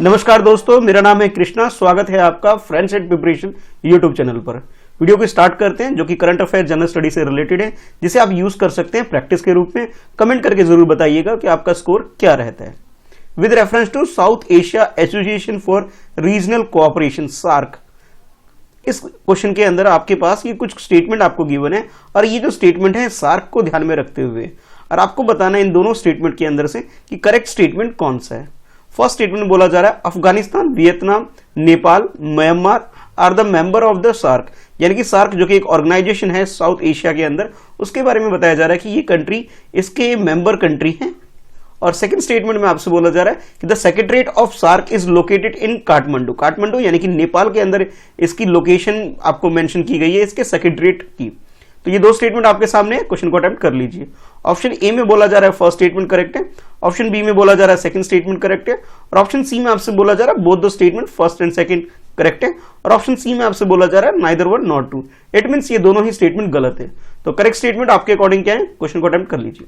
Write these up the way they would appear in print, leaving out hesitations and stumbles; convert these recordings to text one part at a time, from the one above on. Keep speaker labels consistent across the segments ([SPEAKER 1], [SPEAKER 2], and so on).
[SPEAKER 1] नमस्कार दोस्तों, मेरा नाम है कृष्णा। स्वागत है आपका friends and preparation YouTube channel पर। वीडियो को स्टार्ट करते हैं, जो कि करंट अफेयर जनरल स्टडी से रिलेटेड है, जिसे आप यूज कर सकते हैं प्रैक्टिस के रूप में। कमेंट करके जरूर बताइएगा कि आपका स्कोर क्या रहता है। With reference to South Asia association for regional cooperation SAARC, इस क्वेश्चन के अंदर आपके पास ये कुछ स्टेटमेंट आपको गिवन है, और ये जो स्टेटमेंट है सार्क को ध्यान में रखते हुए, और आपको बताना है इन दोनों स्टेटमेंट के अंदर से कि करेक्ट स्टेटमेंट कौन सा है। फर्स्ट स्टेटमेंट बोला जा रहा है Afghanistan, Vietnam, Nepal, Myanmar are the member of the SAARC, यानी कि सार्क जो कि एक ऑर्गेनाइजेशन है साउथ एशिया के अंदर, उसके बारे में बताया जा रहा है कि ये कंट्री इसके मेंबर कंट्री है। और सेकंड स्टेटमेंट में आपसे बोला जा रहा है कि the secretariat of SAARC is located in Kathmandu. Kathmandu यानी कि नेपाल के अंदर इसकी लोकेशन आपको मेंशन की गई है इसके सेक्रेटरीट की। तो ये दो स्टेटमेंट आपके सामने है, क्वेश्चन को अटेम्प्ट कर लीजिए। ऑप्शन ए में बोला जा रहा है फर्स्ट स्टेटमेंट करेक्ट है, ऑप्शन बी में बोला जा रहा है सेकंड स्टेटमेंट करेक्ट है, और ऑप्शन सी में आपसे बोला जा रहा है both the statement first and second correct है, और ऑप्शन सी में आपसे बोला जा रहा है neither one not two. It means ये दोनों ही स्टेटमेंट गलत है। तो करेक्ट स्टेटमेंट आपके अकॉर्डिंग क्या है, क्वेश्चन को अटेम्प्ट कर लीजिए।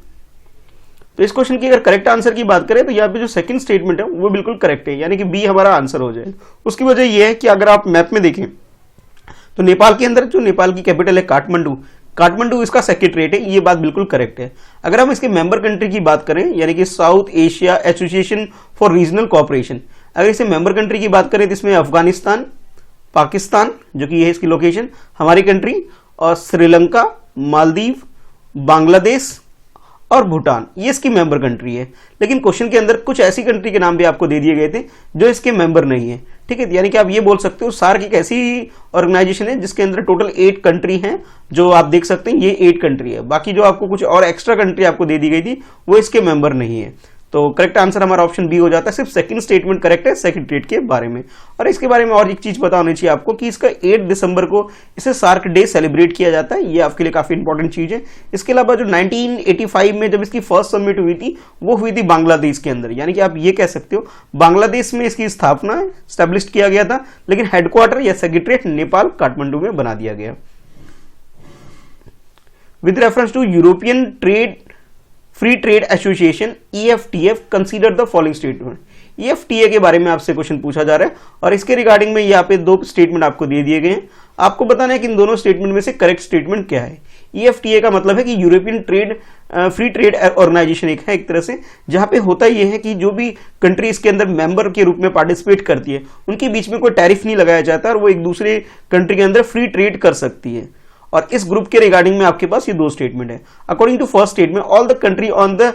[SPEAKER 1] तो इस क्वेश्चन की अगर करेक्ट आंसर की बात करें तो यहाँ पे जो सेकंड स्टेटमेंट है वो बिल्कुल करेक्ट है, यानी कि बी हमारा आंसर हो जाएगा। उसकी वजह यह है कि अगर आप मैप में देखें तो नेपाल के अंदर जो नेपाल की कैपिटल है काठमांडू, काठमांडू इसका सेक्रेटरीट है, ये बात बिल्कुल करेक्ट है। अगर हम इसके मेंबर कंट्री की बात करें, यानी कि south Asia association for regional cooperation, अगर इसे मेंबर कंट्री की बात करें तो इसमें अफगानिस्तान, पाकिस्तान जो कि है इसकी लोकेशन, हमारी कंट्री, और श्रीलंका, मालदीव, बांग्लादेश और भूटान, ये इसकी मेंबर कंट्री है। लेकिन क्वेश्चन के अंदर कुछ ऐसी कंट्री के नाम भी आपको दे दिए गए थे जो इसके मेंबर नहीं है, ठीक है। यानी कि आप ये बोल सकते हो सार्क एक ऐसी ऑर्गेनाइजेशन है जिसके अंदर टोटल 8 कंट्री हैं, जो आप देख सकते हैं ये 8 कंट्री है। बाकी जो आपको कुछ और एक्स्ट्रा कंट्री आपको दे दी गई थी वो इसके मेंबर नहीं है। तो करेक्ट आंसर हमारा ऑप्शन बी हो जाता है। सिर्फ सेकंड स्टेटमेंट करेक्ट है सेक्रेटरीट के बारे में। और इसके बारे में और एक चीज पता होनी चाहिए आपको कि इसका 8 दिसंबर को इसे सार्क डे सेलिब्रेट किया जाता है, ये आपके लिए काफी इंपॉर्टेंट चीज है। इसके अलावा जो 1985 में जब इसकी फर्स्ट समिट हुई थी वो हुई थी बांग्लादेश के अंदर, यानी कि आप ये कह सकते हो बांग्लादेश में इसकी स्थापना स्टैब्लिश किया गया था, लेकिन हेडक्वार्टर या सेक्रेटरीट नेपाल काठमांडू में बना दिया गया। With reference to European trade free trade association EFTA consider the following statement. EFTA के बारे में आपसे क्वेश्चन पूछा जा रहा है, और इसके रिगार्डिंग में यहाँ पे 2 स्टेटमेंट आपको दे दिए गए हैं। आपको बताना है कि इन दोनों स्टेटमेंट में से करेक्ट स्टेटमेंट क्या है। EFTA का मतलब है कि European trade free trade organisation एक है, एक तरह से, जहां पे होता यह है कि जो भी कंट्री इसके अंदर मेंबर के रूप में पार्टिसिपेट करती है उनके बीच में कोई टैरिफ नहीं लगाया जाता, और वो एक दूसरे कंट्री के अंदर फ्री ट्रेड कर सकती है। और इस ग्रुप के रिगार्डिंग में आपके पास ये 2 स्टेटमेंट है। According to first statement, all the country on the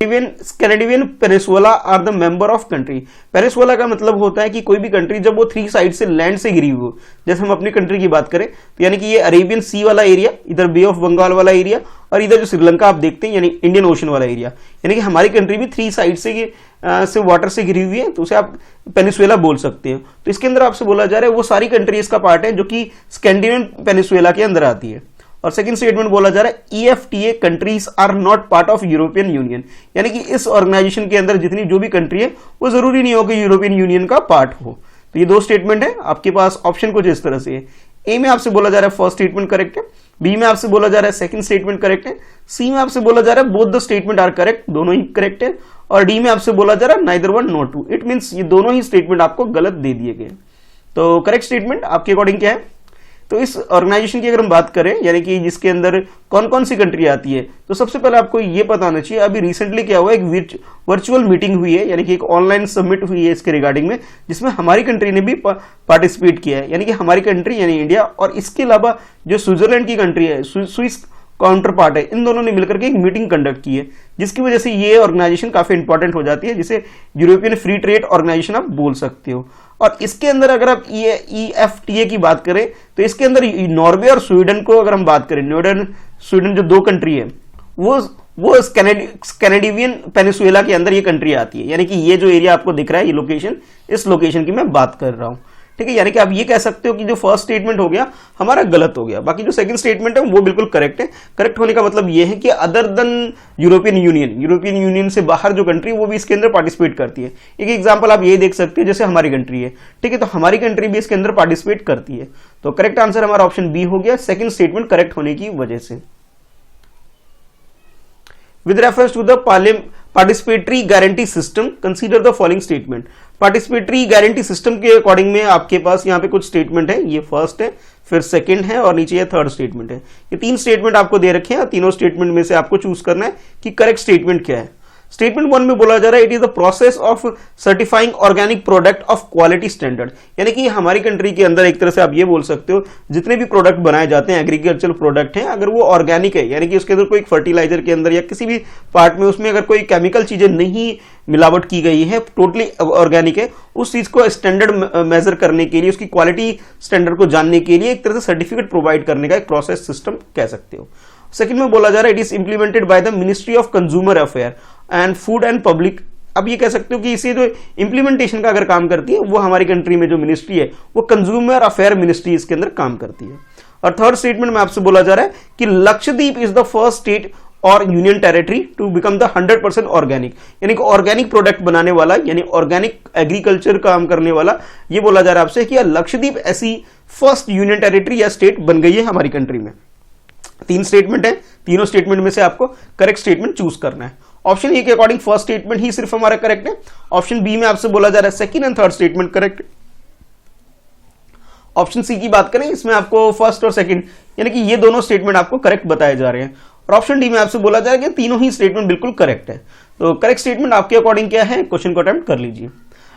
[SPEAKER 1] Canadian peninsula are the member of country. Peninsula का मतलब होता है कि कोई भी कंट्री जब वो 3 साइड से लैंड से घिरी हो, जैसे हम अपनी कंट्री की बात करें तो यानी कि ये अरेबियन सी वाला एरिया, इधर बे ऑफ बंगाल वाला एरिया, और इधर जो श्रीलंका आप देखते हैं यानी इंडियन ओशन वाला एरिया, यानी कि हमारी कंट्री भी 3 साइड से वाटर से घिरी हुई है, तो उसे आप पेनिसुला बोल सकते हैं। तो इसके अंदर आपसे बोला जा रहा है वो सारी कंट्रीज का पार्ट है जो कि स्कैंडिनेवियन पेनिसुला के अंदर आती है। और सेकंड स्टेटमेंट बोला जा रहा है EFTA countries are not part of European union, यानी कि इस ऑर्गेनाइजेशन के अंदर जितनी जो भी कंट्री है वो जरूरी नहीं हो कि यूरोपियन यूनियन का पार्ट हो। तो ये 2 स्टेटमेंट है आपके पास। ऑप्शन कुछ इस तरह से है। ए में आपसे बोला जा रहा है फर्स्ट स्टेटमेंट करेक्ट है, बी में आपसे बोला जा रहा है सेकंड स्टेटमेंट करेक्ट है, सी में आपसे बोला जा रहा है both the statement are correct, दोनों ही करेक्ट है, और डी में आपसे बोला जा रहा है neither one not two. It means ये दोनों ही स्टेटमेंट आपको गलत दे दिए गए। तो करेक्ट स्टेटमेंट आपके अकॉर्डिंग क्या है। तो इस ऑर्गेनाइजेशन की अगर हम बात करें, यानी कि जिसके अंदर कौन कौन सी कंट्री आती है, तो सबसे पहले आपको ये पता होना चाहिए अभी रिसेंटली क्या हुआ, एक वर्चुअल मीटिंग हुई है, यानी कि एक ऑनलाइन सबमिट हुई है इसके रिगार्डिंग में, जिसमें हमारी कंट्री ने भी पार्टिसिपेट किया है, यानी कि हमारी कंट्री यानी इंडिया, और इसके अलावा जो स्विट्जरलैंड की कंट्री है, स्विस काउंटर पार्ट है, इन दोनों ने मिलकर के एक मीटिंग कंडक्ट की है, जिसकी वजह से ये ऑर्गेनाइजेशन काफी इंपॉर्टेंट हो जाती है, जिसे यूरोपियन फ्री ट्रेड ऑर्गेनाइजेशन आप बोल सकते हो। और इसके अंदर अगर आप EFTA की बात करें तो इसके अंदर नॉर्वे और स्वीडन को अगर हम बात करें, नॉर्वे स्वीडन जो 2 कंट्री है वो कैनेडियन पेनिसुला के अंदर ये कंट्री आती है, यानी कि ये जो एरिया आपको दिख रहा है ये लोकेशन, इस लोकेशन की मैं बात कर रहा हूं, ठीक है। यानी कि आप ये कह सकते हो कि जो फर्स्ट स्टेटमेंट हो गया हमारा गलत हो गया, बाकी जो सेकंड स्टेटमेंट है वो बिल्कुल करेक्ट है। करेक्ट होने का मतलब ये है कि अदर देन यूरोपियन यूनियन से बाहर जो कंट्री वो भी इसके अंदर पार्टिसिपेट करती है। एक एग्जांपल आप ये देख सकते हैं, जैसे हमारी कंट्री है, ठीक है, तो हमारी कंट्री भी इसके अंदर पार्टिसिपेट करती है। तो करेक्ट आंसर हमारा ऑप्शन बी हो गया, सेकंड स्टेटमेंट करेक्ट होने की वजह से। With reference to the participatory guarantee system, consider the following statement. Participatory guarantee system के अकॉर्डिंग में आपके पास यहाँ पे कुछ स्टेटमेंट है, ये फर्स्ट है, फिर सेकंड है और नीचे ये थर्ड स्टेटमेंट है। ये तीन स्टेटमेंट आपको दे रखे हैं, तीनों स्टेटमेंट में से आपको चूज करना है कि करेक्ट स्टेटमेंट क्या है। स्टेटमेंट 1 में बोला जा रहा है it is the process of certifying organic product of quality standard, यानी कि हमारी कंट्री के अंदर एक तरह से आप ये बोल सकते हो जितने भी प्रोडक्ट बनाए जाते हैं एग्रीकल्चरल प्रोडक्ट हैं, अगर वो ऑर्गेनिक है यानी कि उसके अंदर कोई फर्टिलाइजर के अंदर या किसी भी पार्ट में उसमें अगर कोई केमिकल चीजें नहीं मिलावट की गई है, टोटली ऑर्गेनिक है, उस चीज को स्टैंडर्ड मेजर करने के लिए, उसकी क्वालिटी स्टैंडर्ड को जानने के लिए एक तरह से सर्टिफिकेट प्रोवाइड करने का एक प्रोसेस सिस्टम कह सकते हो। सेकंड में बोला जा रहा है it is implemented by the ministry of consumer affair and food and public. अब ये कह सकते हो कि इसे जो इंप्लीमेंटेशन का अगर काम करती है वो हमारी कंट्री में जो मिनिस्ट्री है वो कंज्यूमर अफेयर मिनिस्ट्री इसके अंदर काम करती है। और थर्ड स्टेटमेंट में आपसे बोला जा रहा है कि Lakshadweep is the first state और union territory to become the 100% organic, यानी कि ऑर्गेनिक प्रोडक्ट बनाने वाला यानी ऑर्गेनिक एग्रीकल्चर काम करने वाला, ये बोला जा रहा है आपसे कि लक्षद्वीप ऐसी फर्स्ट यूनियन टेरिटरी या स्टेट बन गई है हमारी कंट्री में। तीन स्टेटमेंट है, तीनों स्टेटमेंट में से आपको करेक्ट स्टेटमेंट चूज करना है। ऑप्शन ए के अकॉर्डिंग फर्स्ट स्टेटमेंट ही सिर्फ हमारा करेक्ट है। ऑप्शन बी में आपसे बोला जा रहा है second and third statement correct. Option C की बात करें इसमें आपको फर्स्ट और सेकंड यानी कि ये दोनों स्टेटमेंट आपको करेक्ट बताए जा रहे हैं। और ऑप्शन डी में आपसे बोला जा रहा है कि तीनों ही स्टेटमेंट बिल्कुल करेक्ट है। तो करेक्ट स्टेटमेंट आपके अकॉर्डिंग क्या है, क्वेश्चन को अटेम्प्ट कर लीजिए।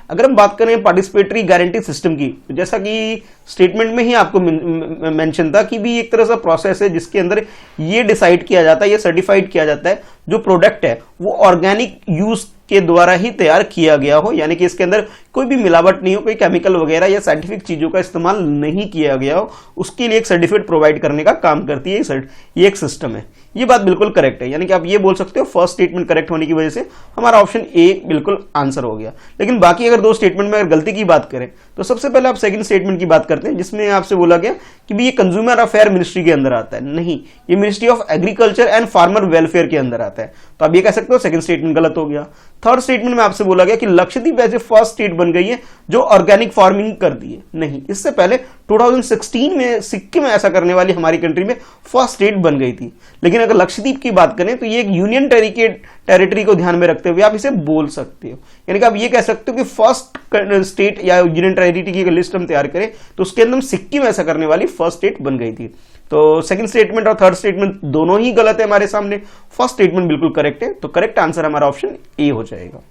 [SPEAKER 1] अगर हम बात करें पार्टिसिपेटरी गारंटी सिस्टम की, तो जैसा कि स्टेटमेंट में ही आपको मेंशन था कि भी एक तरह का प्रोसेस है जिसके अंदर ये डिसाइड किया जाता है, ये सर्टिफाइड किया जाता है जो प्रोडक्ट है वो ऑर्गेनिक यूज के द्वारा ही तैयार किया गया हो, यानी कि इसके अंदर कोई भी मिलावट नहीं हो, कोई केमिकल वगैरह या साइंटिफिक चीजों का इस्तेमाल नहीं किया गया हो, उसके लिए एक सर्टिफिकेट प्रोवाइड करने का काम करती है ये एक सिस्टम है। ये बात बिल्कुल करेक्ट है, यानी कि आप ये बोल सकते हो फर्स्ट स्टेटमेंट करेक्ट होने की वजह से हमारा ऑप्शन ए बिल्कुल आंसर हो गया। लेकिन बाकी अगर दो स्टेटमेंट में अगर गलती की बात करें तो सबसे पहले आप सेकंड स्टेटमेंट की बात करते हैं जिसमें आपसे बोला गया कि भी ये कंज्यूमर अफेयर मिनिस्ट्री के अंदर आता है, नहीं, ये ministry of agriculture and farmer welfare के अंदर आता है। तो आप ये कह सकते हो सेकंड स्टेटमेंट गलत हो गया। थर्ड स्टेटमेंट में आपसे बोला गया कि लक्षद्वीप ऐसे फर्स्ट स्टेट बन गई है जो ऑर्गेनिक फार्मिंग करती है, नहीं, इससे पहले 2016 में सिक्किम में ऐसा करने वाली हमारी कंट्री में फर्स्ट स्टेट बन गई थी। लेकिन अगर लक्षद्वीप की बात करें तो ये एक यूनियन टेरिटरी को ध्यान में रखते हुए आप इसे बोल सकते हो, यानी कि आप ये कह सकते हो कि फर्स्ट स्टेट या यूनियन टेरिटरी की लिस्ट हम तैयार करें तो उसके अंदर सिक्किम ऐसा करने वाली फर्स्ट स्टेट बन गई थी। तो सेकंड स्टेटमेंट और थर्ड स्टेटमेंट दोनों ही गलत है हमारे सामने, फर्स्ट स्टेटमेंट बिल्कुल करेक्ट है। तो करेक्ट आंसर हमारा ऑप्शन ए हो जाएगा।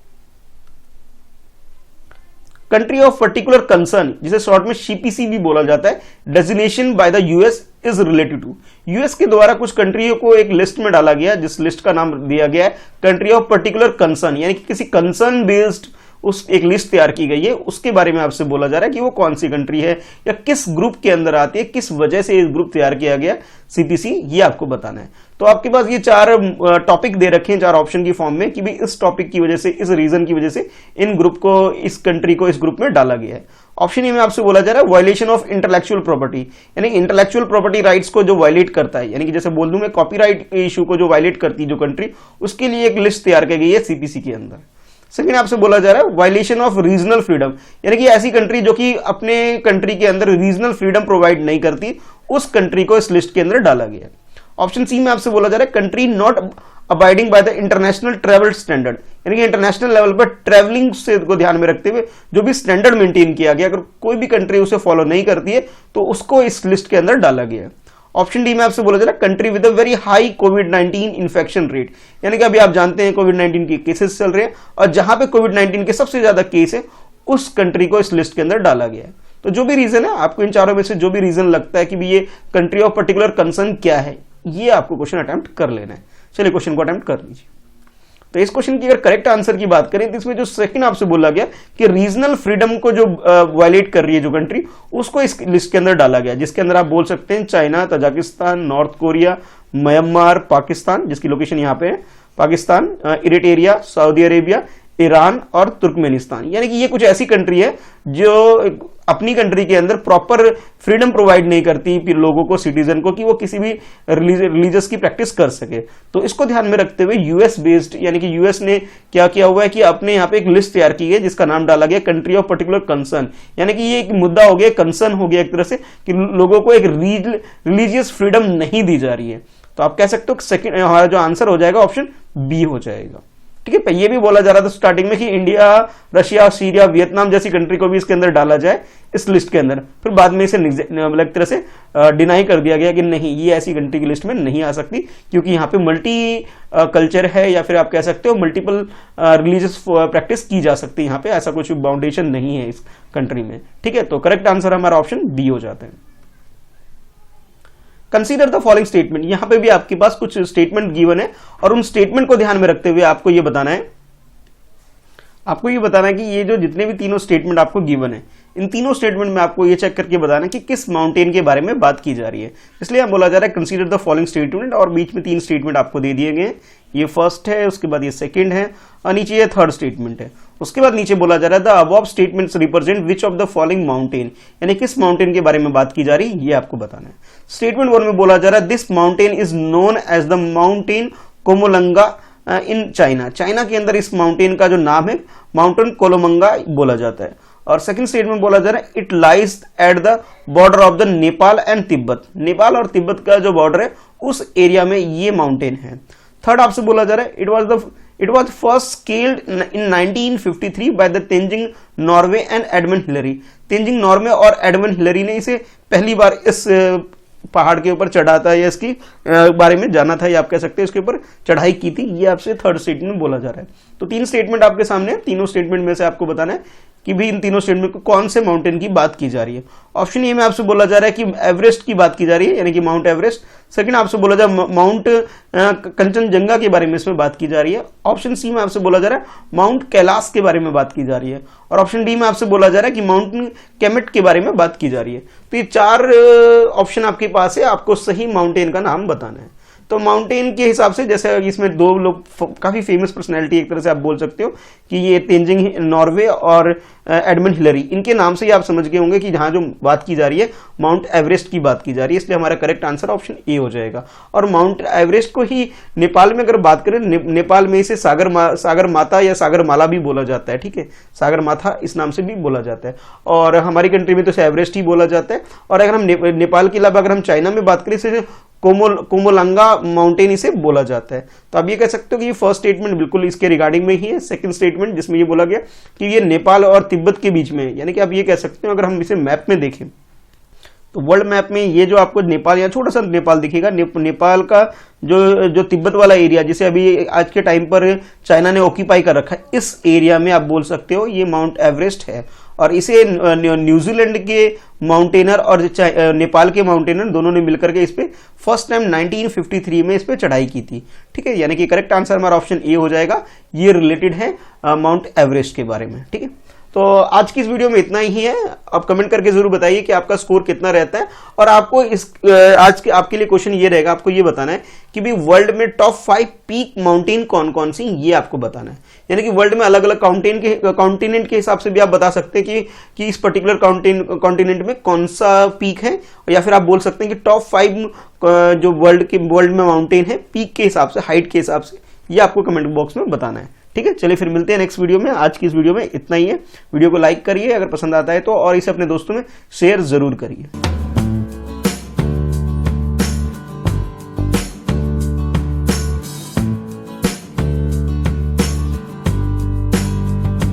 [SPEAKER 1] कंट्री ऑफ पर्टिकुलर कंसर्न जिसे शॉर्ट में सीपीसी भी बोला जाता है, designation by the US is related to, US के द्वारा कुछ कंट्रियों को एक लिस्ट में डाला गया जिस लिस्ट का नाम दिया गया है कंट्री ऑफ पर्टिकुलर कंसर्न, यानी कि किसी कंसर्न बेस्ड उस एक लिस्ट तैयार की गई है, उसके बारे में आपसे बोला जा रहा है कि वो कौन सी कंट्री है या किस ग्रुप के अंदर आती है, किस वजह से ये ग्रुप तैयार किया गया सीपीसी, ये आपको बताना है। तो आपके पास ये चार टॉपिक दे रखे हैं चार ऑप्शन की फॉर्म में कि भी इस टॉपिक की वजह से, इस रीजन की वजह से इन ग्रुप को, इस कंट्री को इस ग्रुप में डाला गया है। ऑप्शन ए में आपसे बोला जा रहा है वायलेशन ऑफ इंटेलेक्चुअल प्रॉपर्टी, यानी इंटेलेक्चुअल प्रॉपर्टी राइट्स को जो वायलेट करता है, यानी कि जैसे बोल दूं मैं कॉपीराइट इशू को जो वायलेट करती है जो कंट्री, उसके लिए एक लिस्ट तैयार की गई है सीपीसी के अंदर। सेकंड आपसे बोला जा रहा है वायलेशन ऑफ रीजनल फ्रीडम, यानी कि ऐसी कंट्री जो कि अपने कंट्री के अंदर रीजनल फ्रीडम प्रोवाइड नहीं करती, उस कंट्री को इस लिस्ट के अंदर डाला गया। ऑप्शन सी में आपसे बोला जा रहा है country not abiding by the international travel standard, यानी कि इंटरनेशनल लेवल पर ट्रेवलिंग से को ध्यान में रखते हुए जो भी स्टैंडर्ड मेंटेन किया गया, अगर कोई भी कंट्री उसे फॉलो नहीं करती है तो उसको इस लिस्ट के अंदर डाला गया। ऑप्शन डी में आपसे बोला जा रहा है country with a very high covid infection rate, यानी कि अभी आप जानते हैं कोविड-19 के केसेस चल रहे हैं और जहां पे कोविड-19 के सबसे ज्यादा केस है उस कंट्री को इस लिस्ट के अंदर डाला गया है। तो जो भी रीजन है, आपको इन चारों में से जो भी रीजन लगता है कि भी ये कंट्री ऑफ पर्टिकुलर कंसर्न क्या है, ये आपको क्वेश्चन अटेम्प्ट कर लेना है। चलिए क्वेश्चन को अटेम्प्ट कर लीजिए। तो इस क्वेश्चन की अगर करेक्ट आंसर की बात करें तो इसमें जो सेकंड आपसे बोला गया कि रीजनल फ्रीडम को जो वायलेट कर रही है जो कंट्री, उसको इस लिस्ट के अंदर डाला गया, जिसके अंदर आप बोल सकते हैं China, Tajikistan, north Korea, Myanmar, Pakistan जिसकी लोकेशन यहाँ पे है, Pakistan, Eritrea, Saudi Arabia, Iran और तुर्कमेनिस्तान, यानी कि ये कुछ ऐसी कंट्री है जो अपनी कंट्री के अंदर प्रॉपर फ्रीडम प्रोवाइड नहीं करती फिर लोगों को, सिटीजन को, कि वो किसी भी रिलीजियस की प्रैक्टिस कर सके। तो इसको ध्यान में रखते हुए यूएस बेस्ड, यानी कि यूएस ने क्या किया हुआ है कि अपने यहाँ पे एक लिस्ट तैयार की है जिसका नाम डाला गया कंट्री ऑफ पर्टिकुलर कंसर्न, यानी कि ये एक मुद्दा हो गया, कंसर्न हो गया एक तरह से कि लोगों को एक रिलीजियस फ्रीडम नहीं दी जा रही है। तो आप कह सकते हो सेकंड हमारा जो आंसर हो जाएगा ऑप्शन बी हो जाएगा। ठीक है। ये भी बोला जा रहा था स्टार्टिंग में कि इंडिया, रशिया, सीरिया, वियतनाम जैसी कंट्री को भी इसके अंदर डाला जाए, इस लिस्ट के अंदर। फिर बाद में इसे मतलब एक तरह से डिनाई कर दिया गया कि नहीं, ये ऐसी कंट्री की लिस्ट में नहीं आ सकती, क्योंकि यहाँ पे मल्टी कल्चर है, या फिर आप कह सकते हो मल्टीपल रिलीजियस प्रैक्टिस की जा सकती है। यहाँ पे ऐसा कुछ बाउंडेशन नहीं है इस कंट्री में, ठीक है। तो करेक्ट आंसर हमारा ऑप्शन बी हो जाता है। कंसीडर द फॉलोइंग स्टेटमेंट, यहां पे भी आपके पास कुछ स्टेटमेंट गिवन है और उन स्टेटमेंट को ध्यान में रखते हुए आपको ये बताना है कि ये जो जितने भी तीनों स्टेटमेंट आपको गिवन है, इन तीनों स्टेटमेंट में आपको ये चेक करके बताना है कि किस माउंटेन के बारे में बात की जा रही है। इसलिए हम बोला जा रहा है कंसीडर द फॉलोइंग स्टेटमेंट, और बीच में 3 स्टेटमेंट आपको दे दिए गए। ये फर्स्ट है, उसके बाद ये सेकंड है, और नीचे ये थर्ड स्टेटमेंट है। उसके बाद नीचे बोला जा रहा है the above statements represent which of the following mountain, यानी किस माउंटेन के बारे में बात की जा रही है, ये आपको बताना है। स्टेटमेंट 1 में बोला जा रहा है this mountain is known as the mountain Qomolangma in China. China के अंदर इस माउंटेन का जो नाम है माउंटेन कोलोमंगा बोला जाता है। और सेकंड स्टेटमेंट बोला जा रहा है it lies at the border of the Nepal and Tibet. Nepal और तिब्बत का जो बॉर्डर है उस एरिया में ये माउंटेन है। थर्ड आपसे बोला जा रहा है it was first scaled in 1953 by the Tenzing Norway and Edmund Hillary. Tenzing Norway और एडमंड हिलरी ने इसे पहली बार इस पहाड़ के ऊपर चढ़ा था, या इसकी बारे में जाना था, या आप कह सकते हैं इसके ऊपर चढ़ाई की थी। ये आपसे थर्ड स्टेटमेंट में बोला जा रहा है। तो 3 स्टेटमेंट आपके सामने है, तीनों स्टेटमेंट में से आपको बताना है कि भी इन तीनों स्टेटमेंट को कौन से माउंटेन की बात की जा रही है। ऑप्शन ए में आपसे बोला जा रहा है कि एवरेस्ट की बात की जा रही है, यानी कि माउंट एवरेस्ट। सेकंड आपसे बोला जा रहा है माउंट कंचनजंगा के बारे में इसमें बात की जा रही है। ऑप्शन सी में आपसे बोला जा रहा है माउंट कैलाश के बारे में बात की जा रही है। और ऑप्शन डी में आपसे बोला जा रहा है कि माउंटेन केमेट के बारे में बात की जा रही है। तो ये 4 ऑप्शन आपके पास है, आपको सही माउंटेन का नाम बताना है। तो माउंटेन के हिसाब से, जैसे इसमें 2 लोग काफी फेमस पर्सनैलिटी, एक तरह से आप बोल सकते हो कि ये तेंजिंग नॉर्वे और एडमंड हिलरी, इनके नाम से ही आप समझ गए होंगे कि जहां जो बात की जा रही है माउंट एवरेस्ट की बात की जा रही है। इसलिए हमारा करेक्ट आंसर ऑप्शन ए हो जाएगा। और माउंट एवरेस्ट को ही नेपाल में अगर बात करें, नेपाल में इसे सागर माता या सागर माला भी बोला जाता है, ठीक है। सागर माथा इस नाम से भी बोला जाता है, और हमारी कंट्री में तो इसे एवरेस्ट ही बोला जाता है। और अगर हम नेपाल के अलावा अगर हम चाइना में बात करें, इसे कोमोलंगा माउंटेन इसे बोला जाता है। तो आप ये कह सकते हो कि ये फर्स्ट स्टेटमेंट बिल्कुल इसके रिगार्डिंग में ही है। सेकंड स्टेटमेंट जिसमें ये बोला गया कि ये नेपाल और तिब्बत के बीच में है, यानी कि आप ये कह सकते हो अगर हम इसे मैप में देखें तो वर्ल्ड मैप में ये जो आपको नेपाल या छोटा सा नेपाल दिखेगा, नेपाल का जो तिब्बत वाला एरिया, जिसे अभी आज के टाइम पर चाइना ने ऑक्यूपाई कर रखा है, इस एरिया में आप बोल सकते हो ये माउंट एवरेस्ट है। और इसे न्यूजीलैंड के माउंटेनर और नेपाल के माउंटेनर दोनों ने मिलकर के इस पे फर्स्ट टाइम 1953 में इस पे चढ़ाई की थी, ठीक है। यानी कि करेक्ट आंसर हमारा ऑप्शन ए हो जाएगा। ये रिलेटेड है माउंट एवरेस्ट के बारे में, ठीक है। तो आज की इस वीडियो में इतना ही है। आप कमेंट करके जरूर बताइए कि आपका स्कोर कितना रहता है। और आपको आज के आपके लिए क्वेश्चन ये रहेगा, आपको ये बताना है कि भी वर्ल्ड में टॉप 5 पीक माउंटेन कौन कौन सी, ये आपको बताना है। यानी कि वर्ल्ड में अलग अलग कॉन्टिनेंट के हिसाब से भी आप बता सकते हैं कि इस पर्टिकुलर कॉन्टिनेंट में कौन सा पीक है, या फिर आप बोल सकते हैं कि टॉप 5 जो वर्ल्ड में माउंटेन है पीक के हिसाब से, हाइट के हिसाब से, ये आपको कमेंट बॉक्स में बताना है, ठीक है। चलिए फिर मिलते हैं नेक्स्ट वीडियो में। आज की इस वीडियो में इतना ही है। वीडियो को लाइक करिए अगर पसंद आता है तो, और इसे अपने दोस्तों में शेयर जरूर करिए।